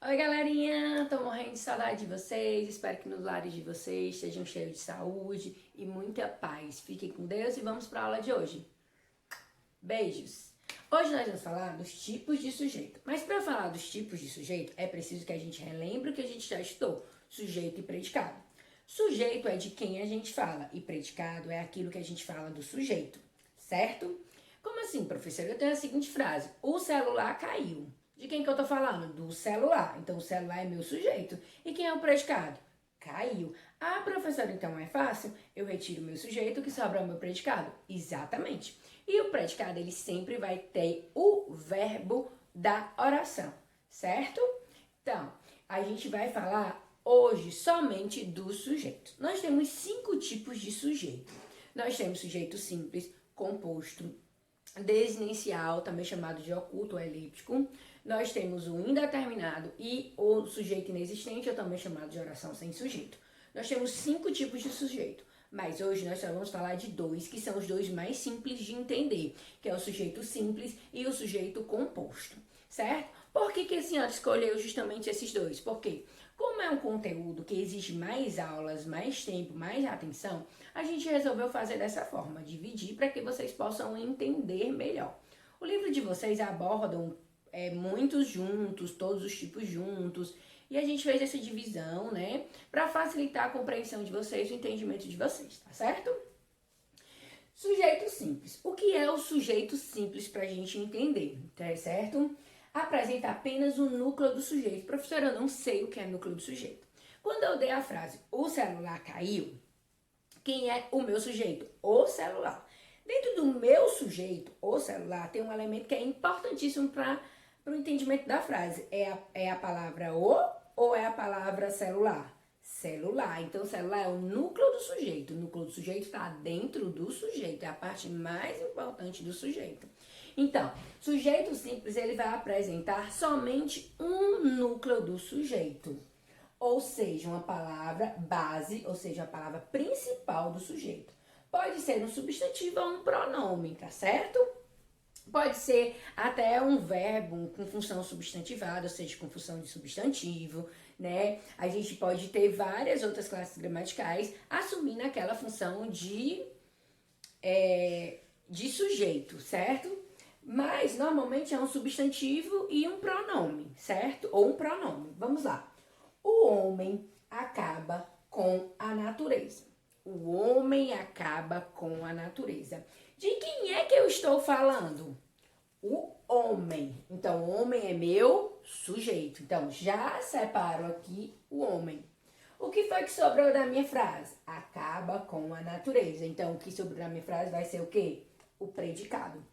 Oi, galerinha! Tô morrendo de saudade de vocês. Espero que nos lares de vocês estejam cheios de saúde e muita paz. Fiquem com Deus e vamos para a aula de hoje. Beijos! Hoje nós vamos falar dos tipos de sujeito. Mas para falar dos tipos de sujeito, é preciso que a gente relembre o que a gente já estudou: sujeito e predicado. Sujeito é de quem a gente fala e predicado é aquilo que a gente fala do sujeito, certo? Como assim, professor? Eu tenho a seguinte frase: o celular caiu. De quem que eu tô falando? Do celular. Então, o celular é meu sujeito. E quem é o predicado? Caiu. Ah, professor, então é fácil? Eu retiro o meu sujeito, que sobra o meu predicado. Exatamente. E o predicado, ele sempre vai ter o verbo da oração, certo? Então, a gente vai falar hoje somente do sujeito. Nós temos 5 tipos de sujeito. Nós temos sujeito simples, composto, desinencial, também chamado de oculto ou elíptico. Nós temos o indeterminado e o sujeito inexistente, ou também chamado de oração sem sujeito. Nós temos 5 tipos de sujeito, mas hoje nós só vamos falar de 2, que são os 2 mais simples de entender, que é o sujeito simples e o sujeito composto, certo? Por que a senhora escolheu justamente esses 2? Porque, como é um conteúdo que exige mais aulas, mais tempo, mais atenção, a gente resolveu fazer dessa forma, dividir para que vocês possam entender melhor. O livro de vocês abordam muitos juntos, todos os tipos juntos, e a gente fez essa divisão, né, para facilitar a compreensão de vocês, o entendimento de vocês, tá certo? Sujeito simples. O que é o sujeito simples para a gente entender, tá certo? Apresenta apenas o núcleo do sujeito. Professora, eu não sei o que é núcleo do sujeito. Quando eu dei a frase, o celular caiu, quem é o meu sujeito? O celular. Dentro do meu sujeito, o celular, tem um elemento que é importantíssimo para o entendimento da frase. É a palavra o ou é a palavra celular? Celular. Então, celular é o núcleo do sujeito. O núcleo do sujeito está dentro do sujeito. É a parte mais importante do sujeito. Então, sujeito simples, ele vai apresentar somente um núcleo do sujeito. Ou seja, uma palavra base, ou seja, a palavra principal do sujeito. Pode ser um substantivo ou um pronome, tá certo? Pode ser até um verbo com função substantivada, ou seja, com função de substantivo, né? A gente pode ter várias outras classes gramaticais assumindo aquela função de sujeito, certo? Mas normalmente é um substantivo e um pronome, certo? Ou um pronome. Vamos lá. O homem acaba com a natureza. O homem acaba com a natureza. De quem é que eu estou falando? O homem. Então, o homem é meu sujeito. Então, já separo aqui o homem. O que foi que sobrou da minha frase? Acaba com a natureza. Então, o que sobrou da minha frase vai ser o quê? O predicado.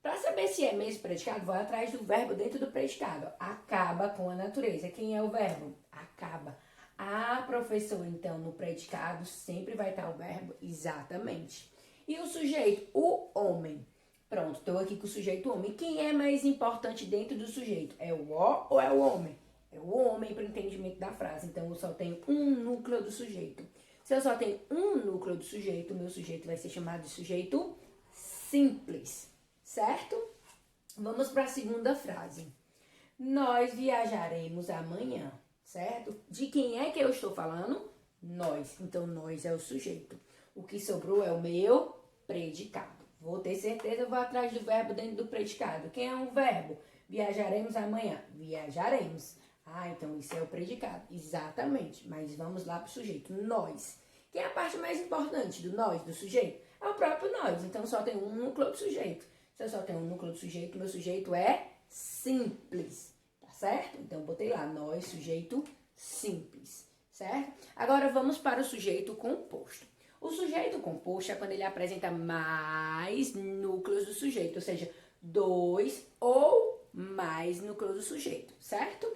Para saber se é mesmo predicado, vou atrás do verbo dentro do predicado. Acaba com a natureza. Quem é o verbo? Acaba. Ah, professor, então no predicado sempre vai estar o verbo? Exatamente. E o sujeito? O homem. Pronto, estou aqui com o sujeito homem. Quem é mais importante dentro do sujeito? É o o ou é o homem? É o homem para o entendimento da frase. Então, eu só tenho um núcleo do sujeito. Se eu só tenho um núcleo do sujeito, o meu sujeito vai ser chamado de sujeito simples. Certo? Vamos para a segunda frase. Nós viajaremos amanhã, certo? De quem é que eu estou falando? Nós. Então, nós é o sujeito. O que sobrou é o meu predicado. Vou ter certeza, vou atrás do verbo dentro do predicado. Quem é um verbo? Viajaremos amanhã. Viajaremos. Ah, então isso é o predicado. Exatamente. Mas vamos lá para o sujeito. Nós. Quem é a parte mais importante do nós, do sujeito? É o próprio nós. Então, só tem um núcleo do sujeito. Se eu só tenho um núcleo do sujeito, meu sujeito é simples, tá certo? Então, botei lá, nós, sujeito simples, certo? Agora, vamos para o sujeito composto. O sujeito composto é quando ele apresenta mais núcleos do sujeito, ou seja, 2 ou mais núcleos do sujeito, certo?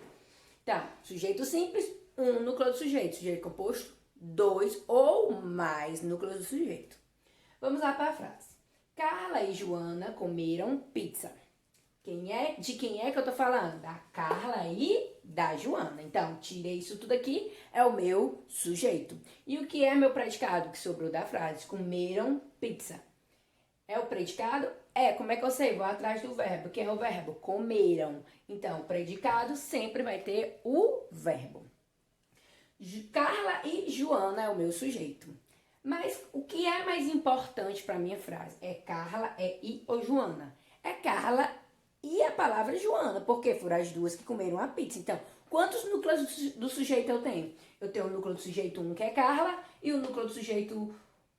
Então, sujeito simples, um núcleo do sujeito. Sujeito composto, 2 ou mais núcleos do sujeito. Vamos lá para a frase. Carla e Joana comeram pizza. De quem é que eu tô falando? Da Carla e da Joana. Então, tirei isso tudo aqui, é o meu sujeito. E o que é meu predicado que sobrou da frase? Comeram pizza. É o predicado? Como é que eu sei? Vou atrás do verbo. Quem é o verbo? Comeram. Então, o predicado sempre vai ter o verbo. Carla e Joana é o meu sujeito. Mas o que é mais importante para minha frase? É Carla, e ou Joana? É Carla e a palavra Joana, porque foram as duas que comeram a pizza. Então, quantos núcleos do sujeito eu tenho? Eu tenho o núcleo do sujeito 1, que é Carla, e o núcleo do sujeito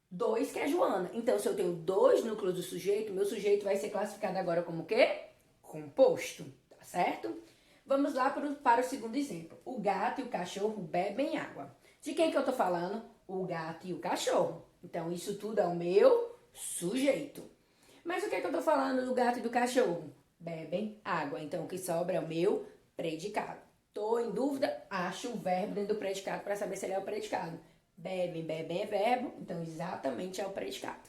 2, que é Joana. Então, se eu tenho dois núcleos do sujeito, meu sujeito vai ser classificado agora como o quê? Composto, tá certo? Vamos lá para o segundo exemplo. O gato e o cachorro bebem água. De quem que eu tô falando? O gato e o cachorro. Então, isso tudo é o meu sujeito. Mas o que é que eu tô falando do gato e do cachorro? Bebem água. Então, o que sobra é o meu predicado. Tô em dúvida? Acho o verbo dentro do predicado para saber se ele é o predicado. Bebem, bebem é verbo, então exatamente é o predicado.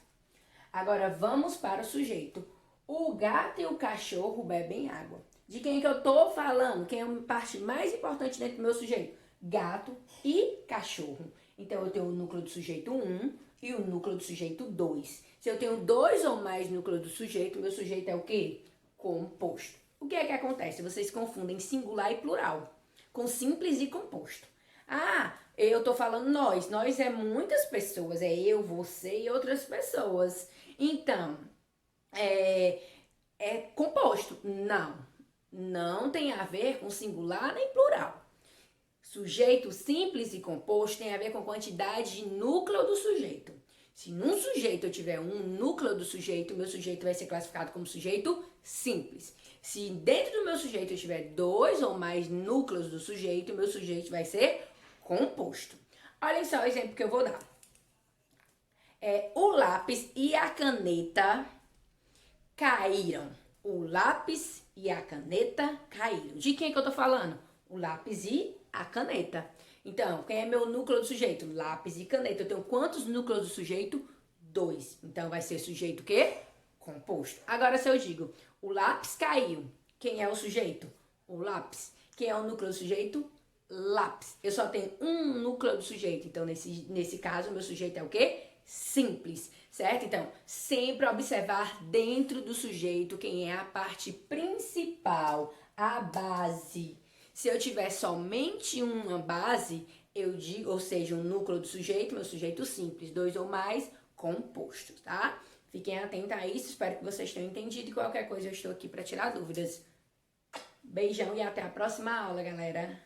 Agora, vamos para o sujeito. O gato e o cachorro bebem água. De quem que eu tô falando? Quem é a parte mais importante dentro do meu sujeito? Gato e cachorro. Então, eu tenho o núcleo do sujeito 1 e o núcleo do sujeito 2. Se eu tenho dois ou mais núcleos do sujeito, meu sujeito é o quê? Composto. O que é que acontece? Vocês confundem singular e plural, com simples e composto. Eu tô falando nós. Nós é muitas pessoas. É eu, você e outras pessoas. Então, é composto. Não. Não tem a ver com singular nem plural. Sujeito simples e composto tem a ver com quantidade de núcleo do sujeito. Se num sujeito eu tiver um núcleo do sujeito, meu sujeito vai ser classificado como sujeito simples. Se dentro do meu sujeito eu tiver dois ou mais núcleos do sujeito, meu sujeito vai ser composto. Olhem só o exemplo que eu vou dar. O lápis e a caneta caíram. O lápis e a caneta caíram. De quem que eu tô falando? O lápis e a caneta. Então, quem é meu núcleo do sujeito? Lápis e caneta. Eu tenho quantos núcleos do sujeito? 2. Então, vai ser sujeito o quê? Composto. Agora, se eu digo, o lápis caiu. Quem é o sujeito? O lápis. Quem é o núcleo do sujeito? Lápis. Eu só tenho um núcleo do sujeito. Então, nesse caso, o meu sujeito é o quê? Simples, certo? Então, sempre observar dentro do sujeito quem é a parte principal, a base. Se eu tiver somente uma base, eu digo, ou seja, um núcleo do sujeito, meu sujeito simples, dois ou mais, compostos, tá? Fiquem atentos a isso, espero que vocês tenham entendido e qualquer coisa eu estou aqui para tirar dúvidas. Beijão e até a próxima aula, galera!